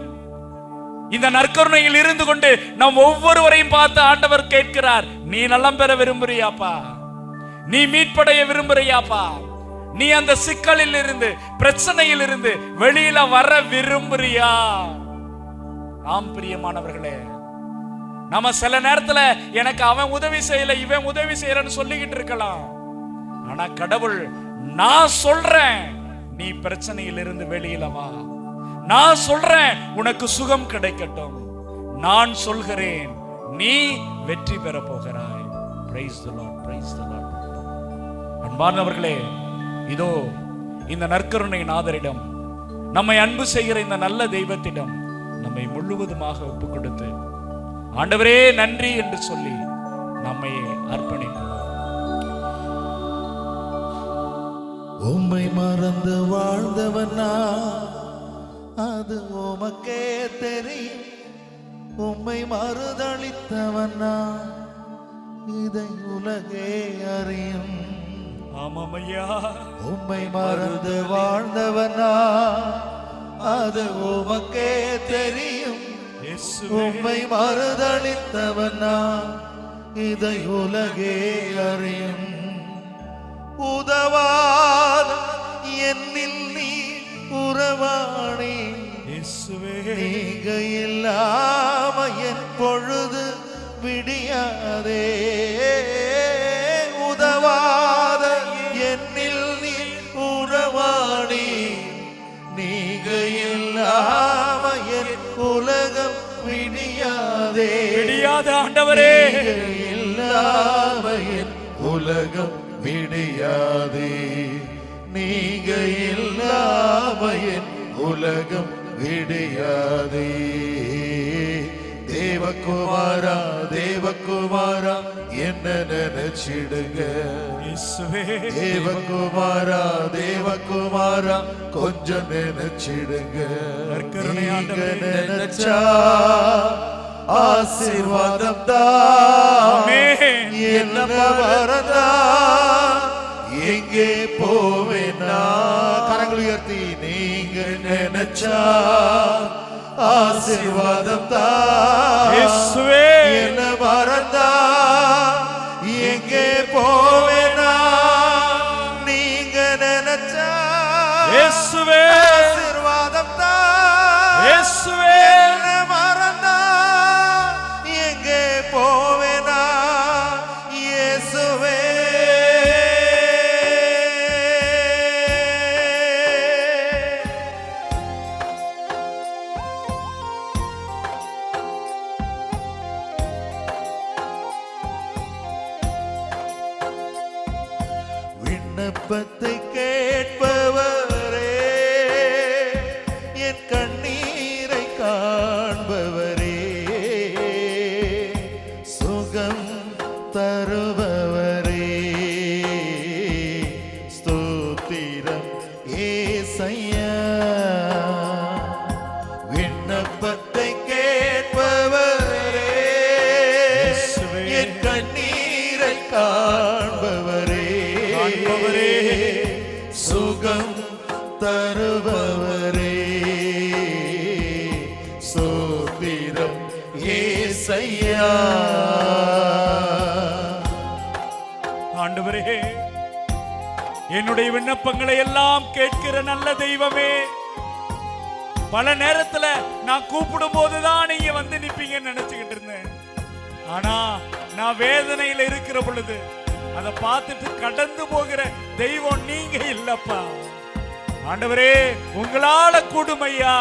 இந்த நற்கருணையில் இருந்து கொண்டு நாம் ஒவ்வொருவரையும் பார்த்து ஆண்டவர் கேட்கிறார், நீ நலம் பெற விரும்புறியாப்பா? நீ மீட்படைய விரும்புறியாப்பா? நீ அந்த சிக்கலில் இருந்து, பிரச்சனையில் இருந்து வெளியில வர விரும்புறியா? ஆம் பிரியமானவர்களே, நம்ம சில நேரத்துல எனக்கு அவன் உதவி செய்யல, இவன் உதவி செய்யறன்னு சொல்லிக்கிட்டு இருக்கலாம். ஆனா கடவுள், நான் சொல்றேன், நீ பிரச்சனையில் இருந்து வெளியில வா. நான் சொல்றேன், உனக்கு சுகம் கிடைக்கட்டும். நான் சொல்கிறேன், நீ வெற்றி பெற போகிறாய். Praise the Lord, praise the Lord. அன்பார்ந்தவர்களே, இதோ இந்த நற்கருணை நாதரிடம், நம்மை அன்பு செய்கிற இந்த நல்ல தெய்வத்திடம் நம்மை முழுவதுமாக ஒப்பு கொடுத்து, ஆண்டவரே நன்றி என்று சொல்லி நம்மை அர்ப்பணிப்போம். உம்மை மறந்து வாழ்ந்தவனா, அது உமக்கே தெரியும். உம்மை மறுதளித்தவனா, இதை உலகே அறியும். ஆமாமையா, உம்மை மறந்து வாழ்ந்தவனா, அது உமக்கே தெரியும். உம்மை மறுதளித்தவனா, இதை உலகே அறியும். உதவாத என்னில் நீ உறவாணி, நீங்க இல்லாம என் பொழுது விடியாதே. உதவாத என்னில் நீ உறவாணி, நீங்க இல்லாம என் உலகம் விடியாதே. விடியாத ஆண்டவரே, இல்லாம என் உலகம் விடியாதே. நீங்க இல்லாம என் உலகம் விடியாதே. தேவகுமாரா, தேவகுமாரா, என்ன நினைச்சிடுங்க. தேவகுமாரா, தேவகுமாரா, கொஞ்சம் நினைச்சிடுங்க. நீங்க நினைச்சா ஆசீர்வாதம் தான். என்ன வரதா, எங்கே போவேனா? கரங்கள் உயர்த்தி, நீங்க நினைச்சா ஆசீர்வாதம் தான். என்ன வரதா, எங்கே போவேனா? நீங்க நினைச்சா ஆசீர்வாதம் தான். என்ன வரதா, எங்கே போவேனா? இயேசுவே. விண்ணப்பத்தை கேட்பவரே, என் கண்ணீரை காண்பவரே, சுகம் தருபவரே, ஸ்தோத்திரம் ஏசையா. விண்ணப்பத்தை கேட்பவரே, என் கண்ணீரை காண்பவரே, சுகம் தருபவரே, ஸ்தோத்திரம் ஏசையா. ஆண்டவரே, என்னுடைய விண்ணப்பங்களை எல்லாம் கேட்கிற நல்ல தெய்வமே, பல நேரத்துல நான் கூப்பிடும் போதுதான் நீங்க வந்து நிப்பீங்கன்னு நினைச்சுக்கிட்டு இருந்தேன். ஆனா நான் வேதனையில இருக்கிற பொழுது அதை பார்த்துட்டு கடந்து போகிற தெய்வம் நீங்க இல்லப்பா. ஆண்டவரே, உங்களால கூடுமையா,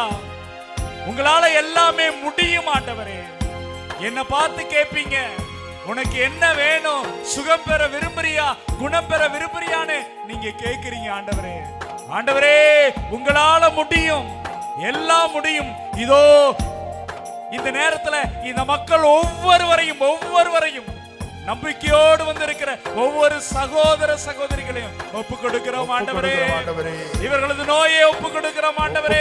உங்களால எல்லாமே முடியும். ஆண்டவரே, என்ன பார்த்து கேட்பீங்க, உனக்கு என்ன வேணும்? சுகம் பெற விரும்புறியா, குணம் பெற விரும்புறியான்னு நீங்க கேட்கிறீங்க. ஆண்டவரே, ஆண்டவரே, உங்களால முடியும், எல்லாம் முடியும். இதோ இந்த நேரத்துல இந்த மக்கள் ஒவ்வொருவரையும் நம்பிக்கையோடு வந்திருக்கிற ஒவ்வொரு சகோதர சகோதரிகளையும் ஒப்பு கொடுக்கிறோம் ஆண்டவரே. இவர்களது நோயை ஒப்பு கொடுக்கிறோம் ஆண்டவரே.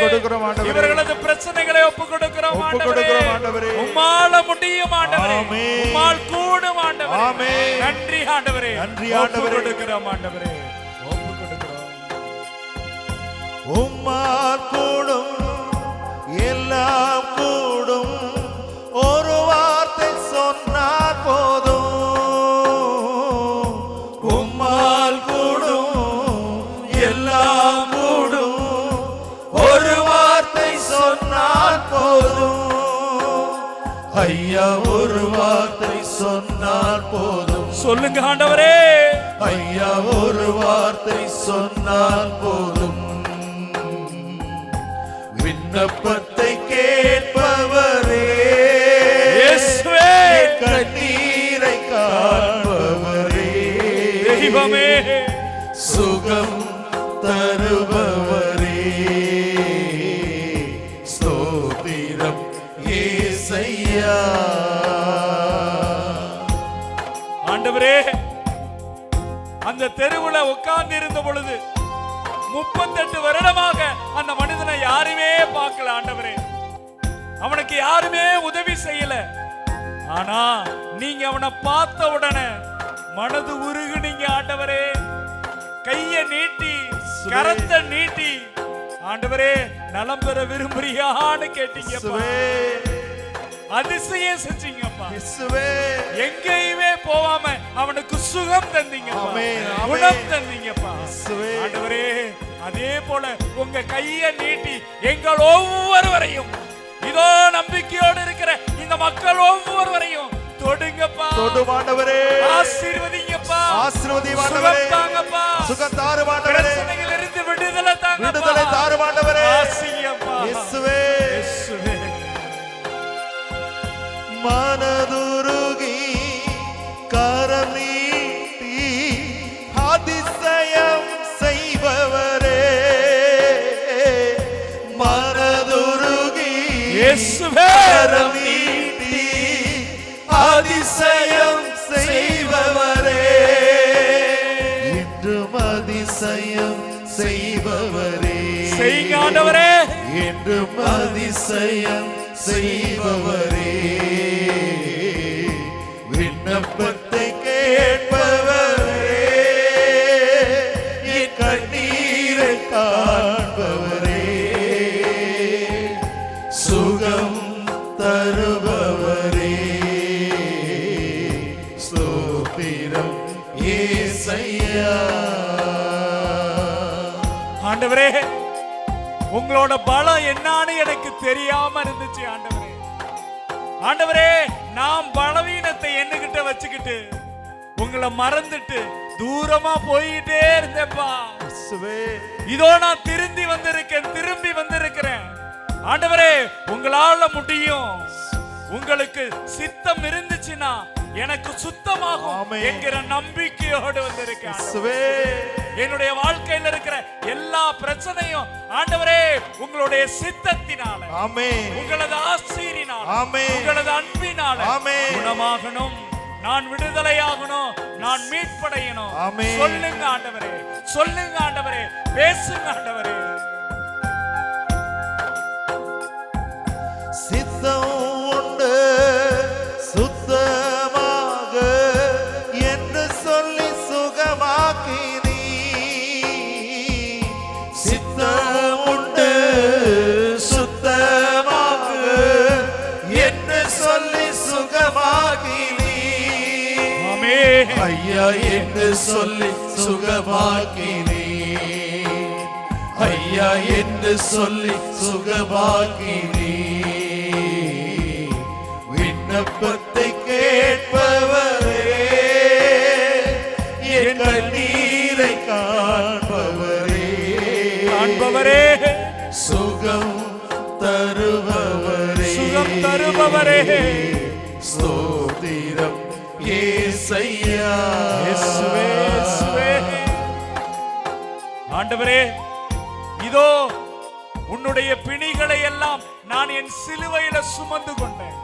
இவர்களது பிரச்சனைகளை ஒப்பு கொடுக்கிறோம் ஆண்டவரே. உம்மால முடியும் ஆண்டவரே. உம்மால் கூடும் ஆண்டவரே. நன்றி ஆண்டவரே. ஒப்பு கொடுக்கிறோம் ஆண்டவரே. ஒப்பு கொடுக்கிறோம். உம்மால் கூடும், எல்லாம் கூடும், ஒரு வார்த்தை சொன்னால் போதும். உம்மால் கூடும், எல்லாம் கூடும், ஒரு வார்த்தை சொன்னால் போதும். ஐயா, ஒரு வார்த்தை சொன்னால் போதும். சொல்லுங்க ஆண்டவரே. ஐயா, ஒரு வார்த்தை சொன்னால் போதும். விண்ணப்பத்தை கேட்பவரே, கண்ணீரை காண்பவரே, தெய்வமே, சுகம் தருபவரே, ஸ்தோத்திரம் இயேசையா. ஆண்டவரே, அந்த தெருவுல உட்கார்ந்து இருந்த பொழுது 38 வருடமாக அந்த மனிதனை யாருமே பார்க்கல ஆண்டவரே. அவனுக்கு யாருமே உதவி செய்யல. ஆனா நீங்க அவனை பார்த்த உடனே மனது உருகுனீங்க ஆண்டவரே. கையை நீட்டி, கரத்தை நீட்டி, ஆண்டவரே நலம் பெற விரும்புறியான்னு கேட்டீங்கப்பா. அதிசயம் செஞ்சீங்கப்பா. எங்கேயுமே போவாம அவனுக்கு சுகம் தந்தீங்கப்பா, குணம் தந்தீங்கப்பா ஆண்டவரே. அதே போல உங்க கையை நீட்டி எங்கள் ஒவ்வொருவரையும், இதோ நம்பிக்கையோடு இருக்கிற இந்த மக்கள் ஒவ்வொருவரையும் தொடுங்கப்பா. தொடுமாண்டவரே, ஆசீர்வதிங்கப்பா. ஆசீர்வதிமாண்டவரே, சுகம் தாங்கப்பா. சுகம் தாருமாண்டவரே, பிரச்சனைகளிலிருந்து விடுதலை தாங்கப்பா. விடுதலை தாருமாண்டவரே. ஆசீர்வதிங்கப்பா. இயேசுவே, இயேசுவே. மனதுருகி கரம் நீட்டி அதிசயம் செய்பவரே, மனதுருகி கரம் நீட்டி அதிசயம் செய்பவரே, இன்றும் அதிசயம் செய்பவரே, செய்யுங்க ஆண்டவரே. என்றும் அதிசயம் செய்பவரே, விண்ணப்பத்தை கேட்பவரே, என் கண்ணீரை காண்பவரே, சுகம் தருபவரே, ஸ்தோத்திரம் இயேசையா. ஆண்டவரே, உங்களோட பலம் என்னன்னு எனக்கு தெரியாம இருந்துச்சு ஆண்டவரே. ஆண்டவரே, நாம் பலவீனத்தை என்னகிட்ட வச்சுக்கிட்டு உங்களை மறந்துட்டு தூரமா போயிட்டே இருந்தேப்பா. இதோ நான் திரும்பி வந்திருக்கிறேன் ஆண்டவரே. உங்களால முடியும். உங்களுக்கு சித்தம் இருந்துச்சுன்னா எனக்கு சுத்தமாகும் என்கிற நம்பிக்கையோடு வந்திருக்கேன். என்னுடைய வாழ்க்கையில் இருக்கிற எல்லா பிரச்சனையும் ஆண்டவரே உங்களுடைய சித்தத்தினால, உங்களது ஆசீரினால, உங்களது அன்பினால குணமாகணும். நான் விடுதலையாகணும், நான் மீட்படையணும். சொல்லுங்க ஆண்டவரே, சொல்லுங்க ஆண்டவரே, பேசுங்க ஆண்டவரே. சித்தம் உண்டு சுத்தமாக என்று சொல்லி சுகமாக்கினீ. சித்தம் உண்டு சுத்தமாக என்று சொல்லி சுகமாக்கினீ. ஐயா என்று சொல்லி சுகமாக்கினீ. ஐயா என்று சொல்லி சுகமாக்கினீ. விண்ணப்பத்தை கேட்பவரே, என் கண்ணீரை காண்பவரே, சுகம் தருபவரே, ஸ்தோத்திரம் இயேசையா. ஆண்டவரே, இதோ உன்னுடைய பிணிகளை எல்லாம் நான் என் சிலுவையில சுமந்து கொண்டேன்,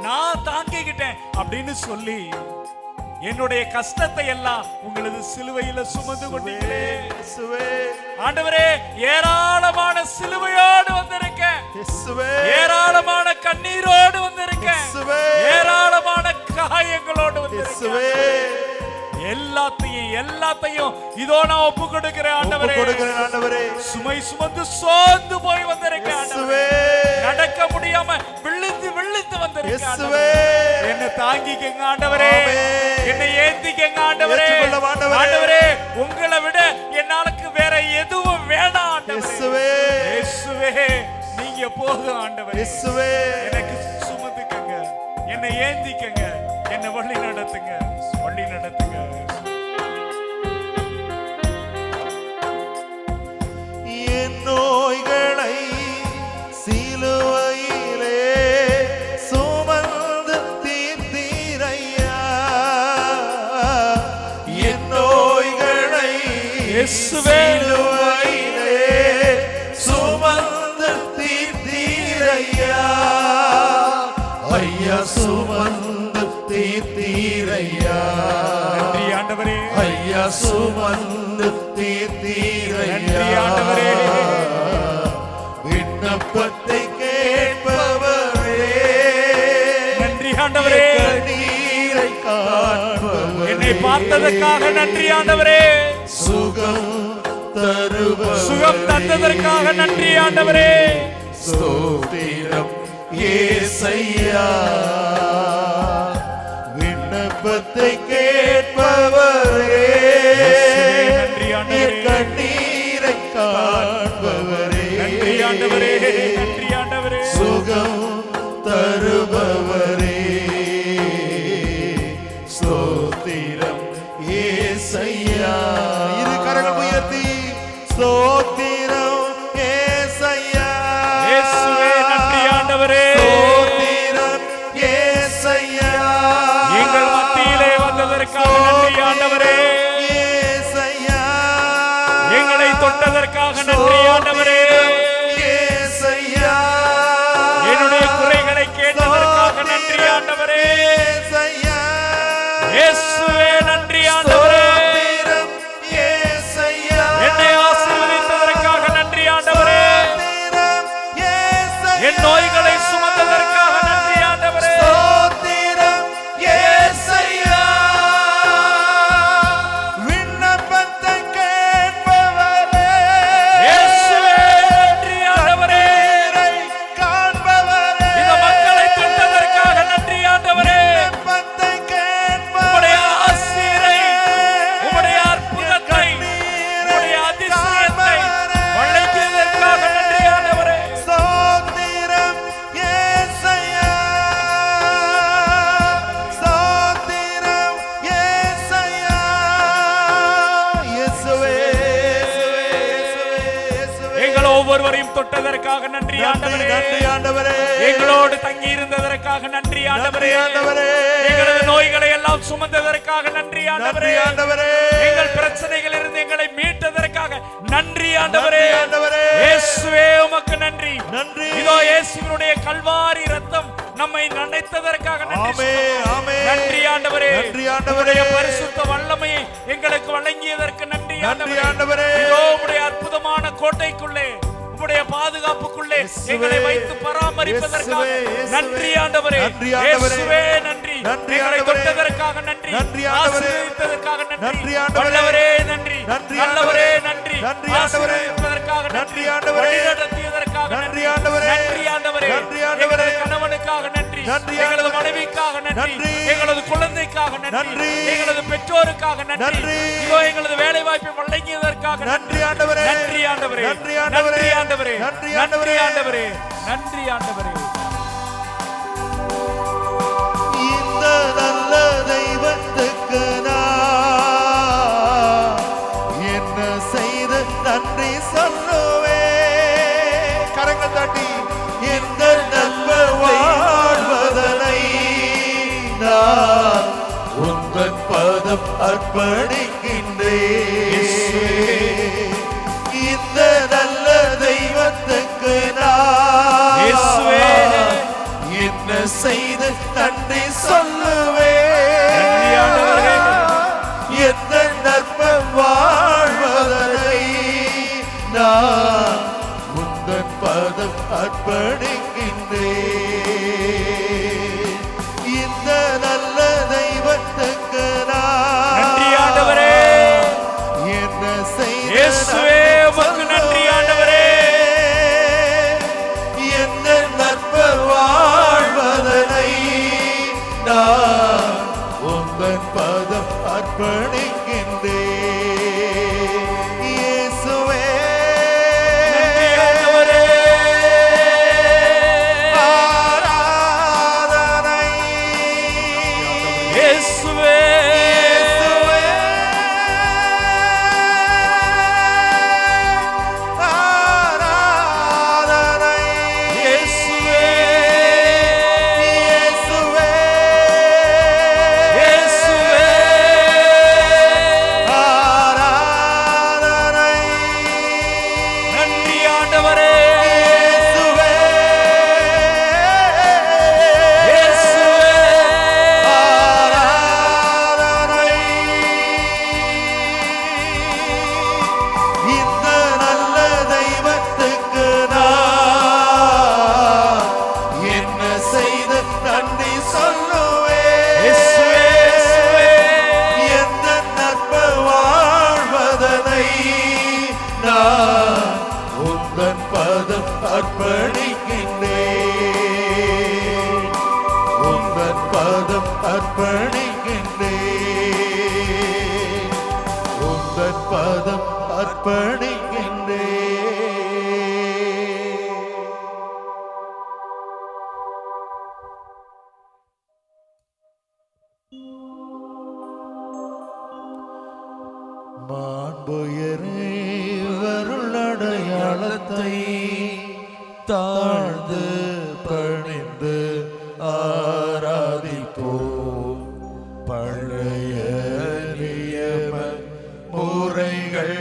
நான் தாங்கிக்கிட்டேன் அப்படின்னு சொல்லி என்னுடைய கஷ்டத்தை எல்லாம் உங்களது சிலுவையில சுமந்து கொண்டீங்களே ஆண்டவரே. ஏராளமான சிலுவையோடு வந்திருக்கேன், ஏராளமான கண்ணீரோடு வந்திருக்கேன், ஏராளமான காயங்களோடு வந்திருக்கேன். எல்லாத்தையும் இதோ நான் ஒப்பு கொடுக்கிறேன் ஆண்டவரே. சுமை சுமந்து சோர்ந்து போய் வந்திருக்கேன் ஆண்டவரே. நடக்க முடியாம விழுந்து வந்திருக்கேன். என்னை தாங்கிக்கங்க ஆண்டவரே, என்னை ஏந்திக்கங்க ஆண்டவரே. ஆண்டவரே, உங்களை விட என்னாலுக்கு வேற எதுவும் வேண்டாம் ஆண்டவரே. இயேசுவே, நீங்க போதும் ஆண்டவரே. எனக்கு சுமந்துக்கங்க, என்னை ஏந்திக்கங்க, என்னை வழி நடத்துங்க. என் நோய்களை சிலுவையிலே சுமந்து தீர்த்தீரையா. என் நோய்களை சிலுவையிலே சுமந்து தீர்த்தீரையா. ஐயா, சுமந்து தீர்த்தீரையா. நன்றி ஆண்டவரே. ஐயா, சுமந்து தீர்த்தீரையா. விண்ணப்பத்தை கேட்பவரே, நன்றி ஆண்டவரே. கண்ணீரை காண்பவரே, என்னை பார்த்ததற்காக நன்றி ஆண்டவரே. சுகம் தந்ததற்காக நன்றி ஆண்டவரே. ஸ்தோத்திரம் இயேசையா. விண்ணப்பத்தை கேட்பவரே, கண்ணீரை காண்பவரே, நன்றி ஆண்டவரே. நன்றி ஆண்டவரே. சுகம் தருபவரே, ஸ்தோத்திரம் இயேசையா. இரு கரங்கள் உயர்த்தி ஸ்தோத்திரம் இயேசையா. இயேசுவே, நன்றி ஆண்டவரே. ஸ்தோத்திரம் இயேசையா. எங்கள் மத்தியிலே வந்ததற்காக நன்றி ஆண்டவரே. இயேசையா. எங்களை தொட்டதற்காக நன்றி ஆண்டவரே. இயேசையா. என்னுடைய குறைகளை கேட்டதற்காக நன்றி ஆண்டவரே. இயேசையா. இயேசுவே, நன்றி ஆண்டவரே. ஸ்தோத்திரம் இயேசையா. என்னை ஆசீர்வதித்ததற்காக நன்றி ஆண்டவரே. ஸ்தோத்திரம் இயேசையா. என் நோய்களை சுமந்ததற்காக நன்றி ஆண்டவரே. ஸ்தோத்திரம் இயேசையா. விண்ணப்பத்தை கேட்பவரே, இயேசுவே, நன்றி ஆண்டவரே. கண்ணீரை காண்பவரே, இந்த மக்களை தொட்டதற்காக நன்றி ஆண்டவரே. விண்ணப்பத்தை உம்முடைய ஆசீரை, உம்முடைய அற்புதத்தை, உம்முடைய அதிசயத்தை வழங்கியதற்காக நன்றி ஆண்டவரே. ஸ்தோத்திரம் இயேசையா. ஸ்தோத்திரம் இயேசையா. இயேசுவே, எங்கள் ஒவ்வொருவரையும் தொட்டதற்காக நன்றி ஆண்டவரே. நன்றி ஆண்டவரே. எங்களோடு தங்கி இருந்ததற்காக நன்றி ஆண்டவரே. ஆண்டவரே. எங்களது நோய்களை எல்லாம் சுமந்ததற்காக நன்றி ஆண்டவரே. ஆண்டவரே. எங்கள் பிரச்சனைகளில் இருந்து எங்களை மீட்டதற்காக நன்றி ஆண்டவரே. ஆண்டவரே. இயேசுவே, உமக்கு நன்றி. நன்றி. இதோ இயேசுவினுடைய கல்வாரி ரத்தம் நம்மை நினைத்ததற்காக நன்றி. நன்றி ஆண்டவரே. நன்றி ஆண்டவரே. பரிசுத்த வல்லமையை எங்களுக்கு வழங்கியதற்கு நன்றி நன்றி ஆண்டவரே. இதோ உம்முடைய அற்புதமான கோட்டைக்குள்ளே, உம்முடைய பாதுகாப்புக்குள்ளே எங்களை வைத்து பராமரிப்பதற்காக நன்றி ஆண்டவரே. இயேசுவே, நன்றி. எங்களை தொட்டதற்காக நன்றி, ஆசீர்வதித்ததற்காக நன்றி ஆண்டவரே. நன்றி நல்லவரே. நன்றி ஆசீர்வதிப்பதற்காக நன்றி, வழிநடத்தியதற்காக நன்றி ஆண்டவரே. எங்களது கணவனுக்காக நன்றி, எங்களது மனைவிக்காக நன்றி, எங்களது குழந்தைக்காக நன்றி, எங்களது பெற்றோருக்காக நன்றி, இதோ எங்களது வேலை வாய்ப்பை வழங்கியதற்காக நன்றி ஆண்டவரே. நன்றி ஆண்டவரே. நன்றி ஆண்டவரே. நன்றி ஆண்டவரே. நன்றி ஆண்டவரே. இந்த நல்ல தெய்வத்துக்கு நான் என்ன செய்து நன்றி சொல்லுவே. கரங்கள் தட்டி இந்த நல்வ வாழ்வதனை நான் உந்தன் பதம் அர்ப்பணிக்கின்றேன். இந்த நல்ல தெய்வத்தை பதம் அர்ப்பணிக்கின்றேன். இந்த நல்ல தெய்வத்துக்கு நன்றி ஆண்டவரே. என்ன செய்த இயேசுவே உமக்கு நன்றி ஆண்டவரே. என்ன நற்ப வாழ்வதனை நான் உங்கள் பதம் அர்ப்பணிக்கின்றேன். இயேசுவே ஆராதனை. இயேசுவே ஆராதனை. இயேசுவே இயேசுவே இயேசுவே ஆராதனை. நன்றி ஆண்டவரே. இயேசுவே இயேசுவே ஆராதனை. இந்த நல்ல தெய்வத்துக்கு நான் என்ன செய்த நன்றி சொல்லுவேன். இயேசுவே எந்த நற்ப வாழ்வதனை நான் உந்தன் பதம் அர்ப்பணிக்கின்றேன். உந்தன் பதம் அர்ப்பணிக்கின்றேன். உந்தன் பதம் அர்ப்பணிக்கின்றேன். மாண்புயரே வருளடையாளத்தை தாழ்ந்து பணிந்து ஆராதிப்போம். பழைய நியம முறைகள்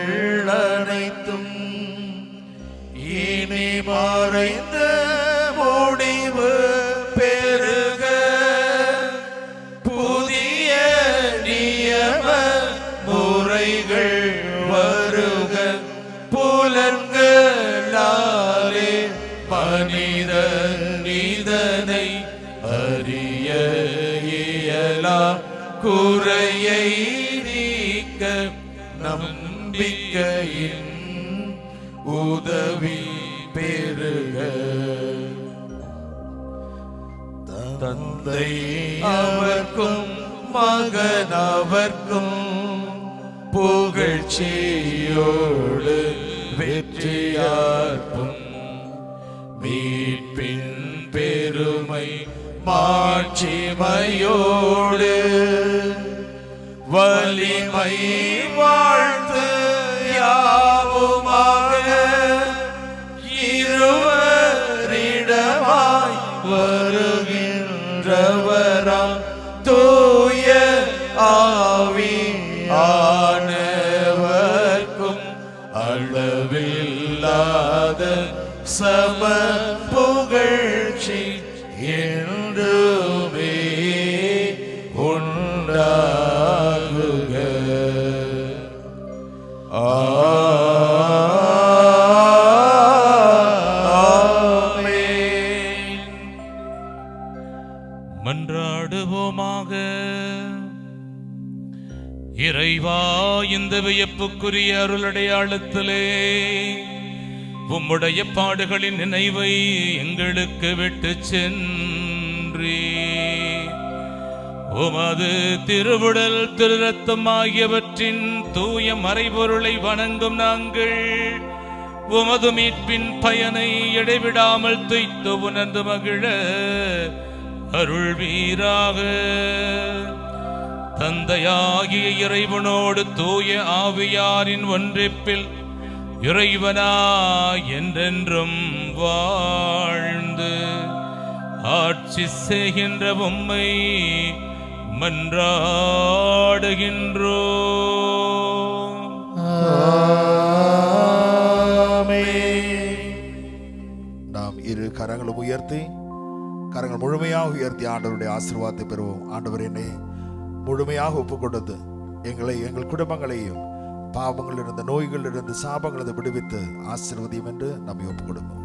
அனைத்தும் இனி மறைந்த முடிவு பெருக. புதிய நியம முறைகள் வருக. புலன்களாலே மனித நீதனை அறிய இயலா குறையை நீக்க நம்பிக்கையின் உதவி பெருக. தந்தை அவர்க்கும் மகன் அவர்க்கும் புகழ்ச்சியோடு வெற்றியார்க்கும். மீட்பின் பெருமை மாட்சிமையோடு வலிமை வாழ்த்து யாவுமாக இருவரிடமாய் வருகின்றவராம் தூய ஆவியானவர்க்கும் அளவில்லாத சம புகழ்ச்சி என்றுமே உண்டாகுக. ஆமென். மன்றாடுவோமாக. இறைவா, இந்த வியப்புக்குரிய அருளடையாளத்திலே உம்முடைய பாடுகளின் நினைவை எங்களுக்கு விட்டு சென்றே. உமது திருவுடல் திருரத்தம் ஆகியவற்றின் தூய மறைபொருளை வணங்கும் நாங்கள் உமது மீட்பின் பயனை இடைவிடாமல் துய்த்து உணர்ந்து மகிழ அருள்வீராக. தந்தையாகிய இறைவனோடு தூய ஆவியாரின் ஒன்றிப்பில் இறைவனா என்றென்றும் வாழ்ந்து ஆட்சி செய்கின்ற உம்மை மன்றாடுகின்றோம். நாம் இரு கரங்களும் உயர்த்தி, கரங்கள் முழுமையாக உயர்த்தி ஆண்டவருடைய ஆசீர்வாதத்தை பெறுவோம். ஆண்டவர் என்னை முழுமையாக ஒப்புக் கொடுத்து எங்களை, எங்கள் குடும்பங்களையும் பாவங்களிலிருந்து, நோய்களிலிருந்து, சாபங்களிலிருந்து விடுவித்து ஆசீர்வதியும் என்று நம்மை ஒப்புக் கொடுப்போம்.